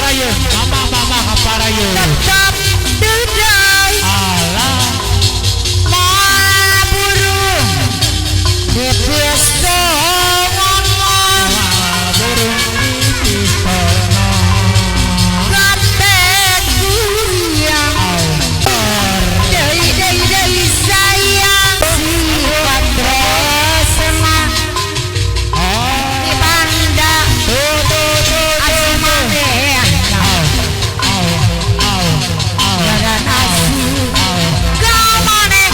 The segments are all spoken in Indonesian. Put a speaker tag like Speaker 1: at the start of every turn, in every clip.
Speaker 1: kaparayeun mama kaparayeun
Speaker 2: tetap dedai
Speaker 1: alah
Speaker 2: moal burung di pisono
Speaker 1: burung di pisono
Speaker 2: gatek yang dei sayang sifat tresna di banda asmane jaga nasi gamane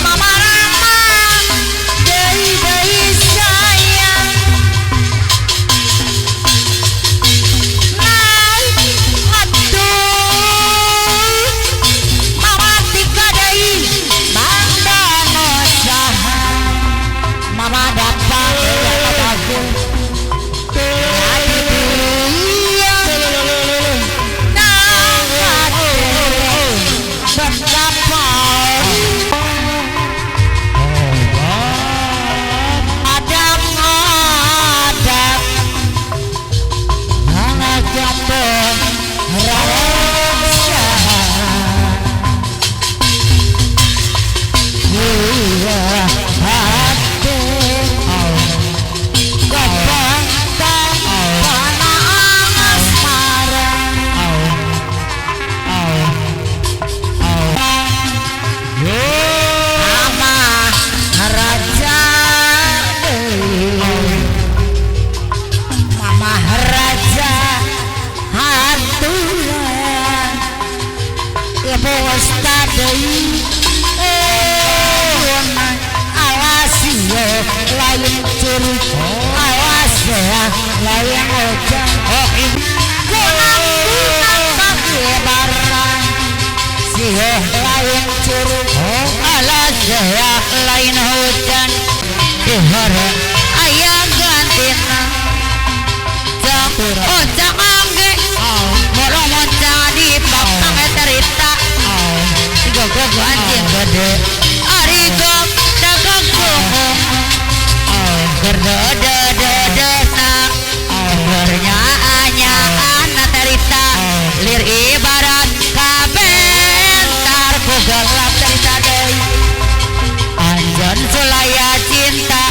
Speaker 2: Mama Rama dei sayang naik aduh Mama tika dei banda nosaha Mama dapat bagul lain curi awas ya lain hujan kunang pakai barang sih lain curi alas ya lain hujan dihar ayah gantina cak angge moro moncang di pakang eterita tiga anjing gede ari gok dagang kuhung gerdodododona bernyaanyaan terita lir ibarat kabentar ku gelap cerita deui anjon sulaya cinta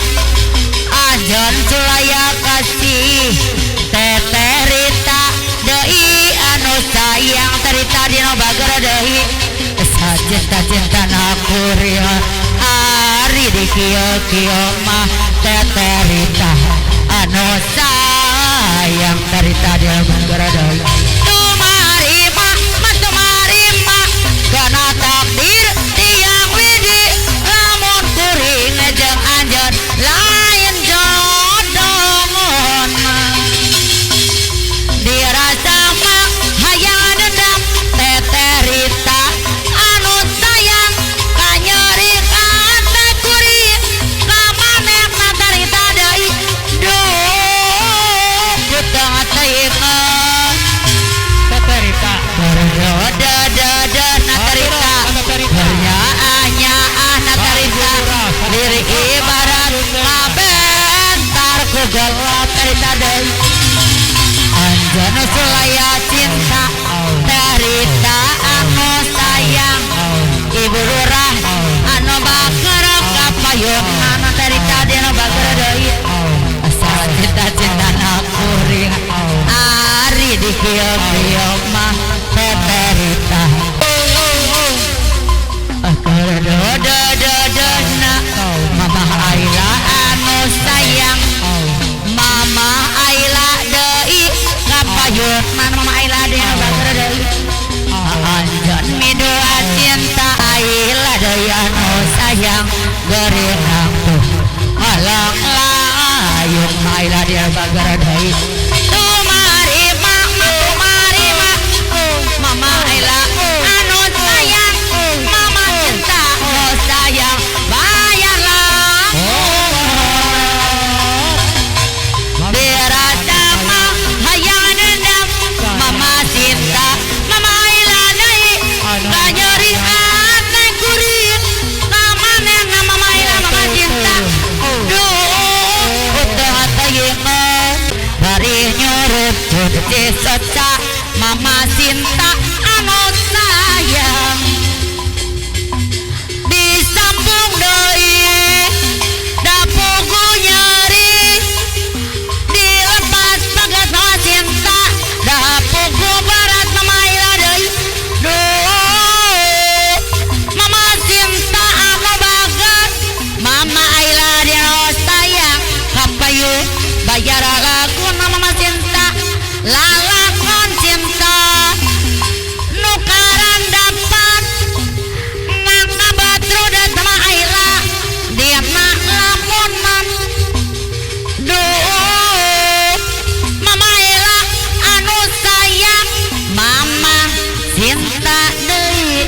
Speaker 2: anjon sulaya kasih teteh Rita deui anu sayang cerita dina bageur deui cinta nakuria ari di kieu mah teteh Rita anu sayang cerita dia menggeradai tumarima matumarima kana takdir tiang widi lamun kuring jeung anjeun lain jodohna dirasa mah hayang dendam teteh Rita anu sayang kanyeri kate kuring kamaneh natarita deui duh kutang teukeun teteh Rita berdodododod natarita bernyaan natarita lirik ibarat kabentar ku gelap tarita deui anjeun sulaya cinta tarita anu sayang ibu lurah anu bakeur kapayungan tarita dina bageur deui asal cinta nakuring ari di kieu mah teteh Rita dododododona mama Aila anu sayang mama Aila deui kapayungan mama Aila deui Ciseca Mama Sinta anu sayang disambung deui da pugu nyeri dilepas bagas Mama Sinta da pugu barat Mama Aila deui duh Mama Sinta anu bagas Mama Aila dia sayang kapayu bayar lagu Mama Sinta lalakon cinta nukaran dapat nang nabatru dan sama Aila dia nak lamunan duh Mama Aila anu sayang Mama Sinta deui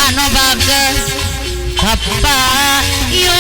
Speaker 2: anu bagus kapayuman.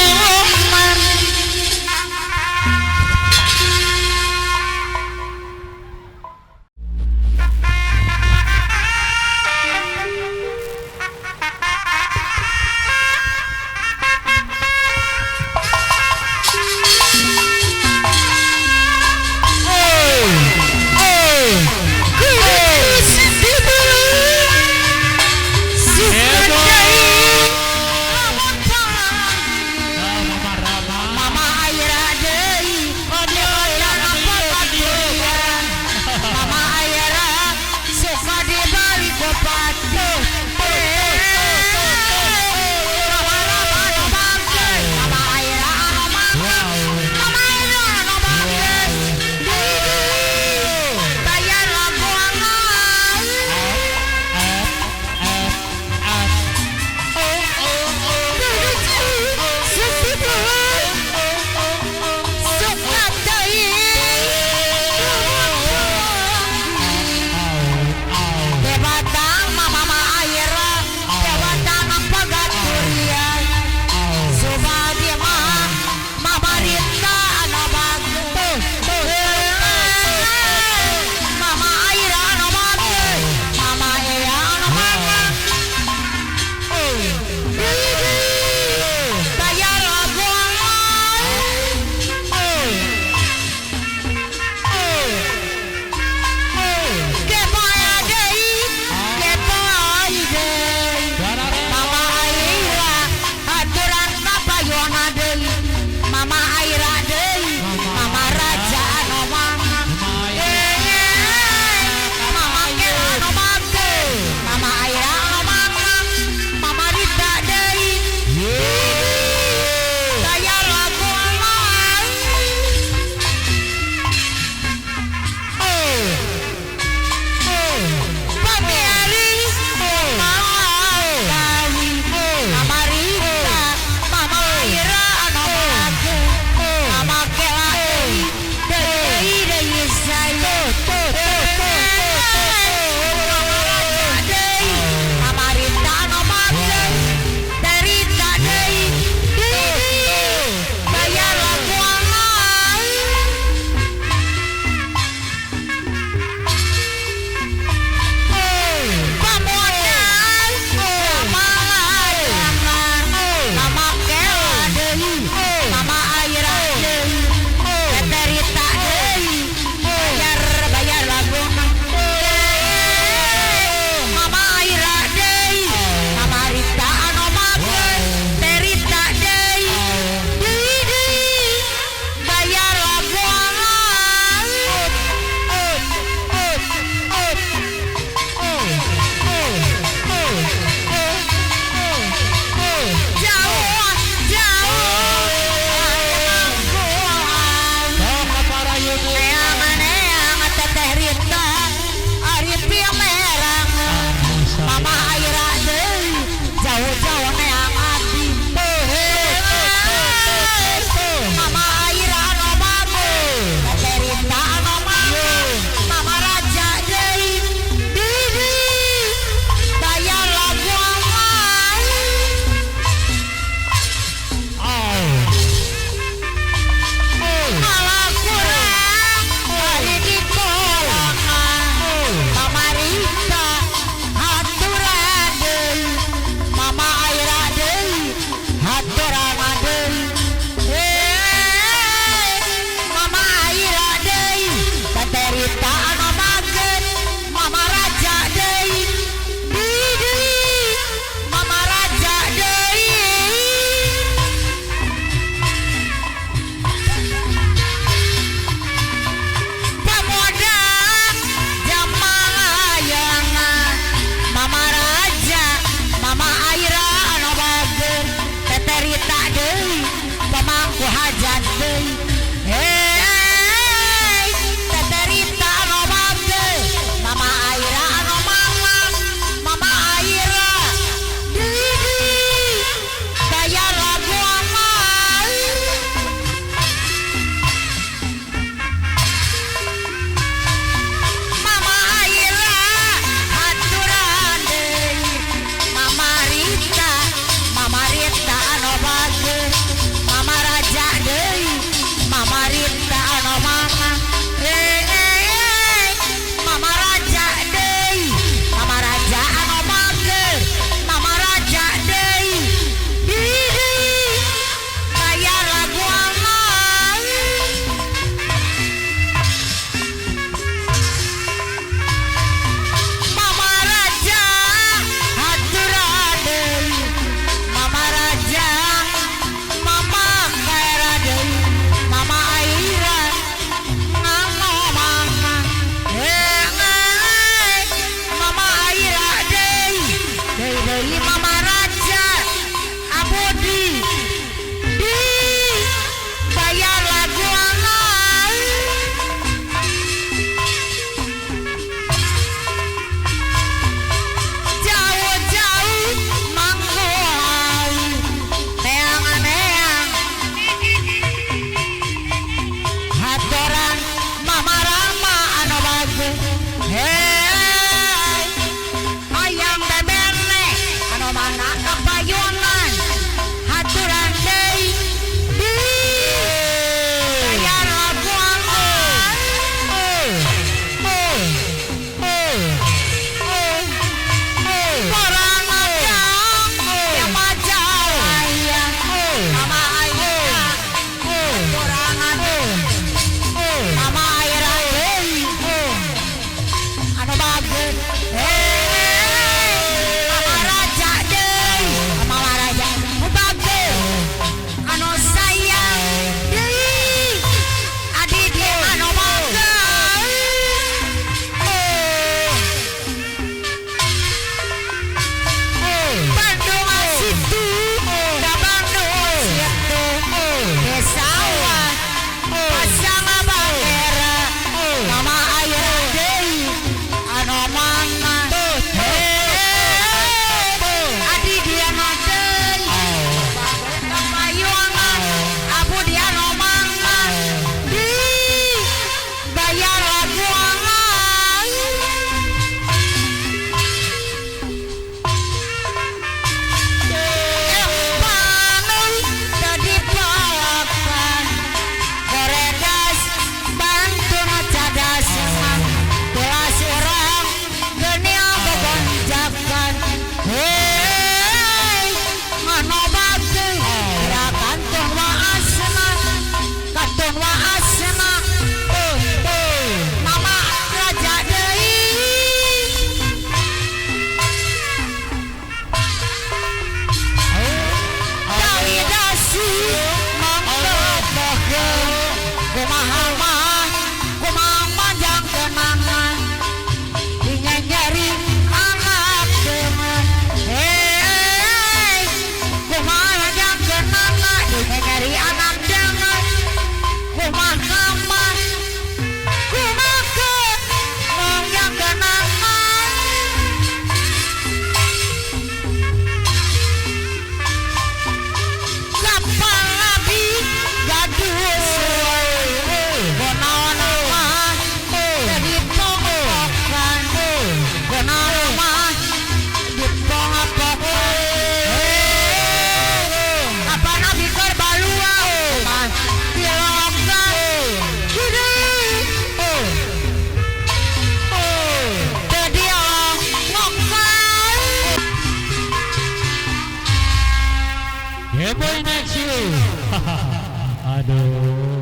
Speaker 1: aduh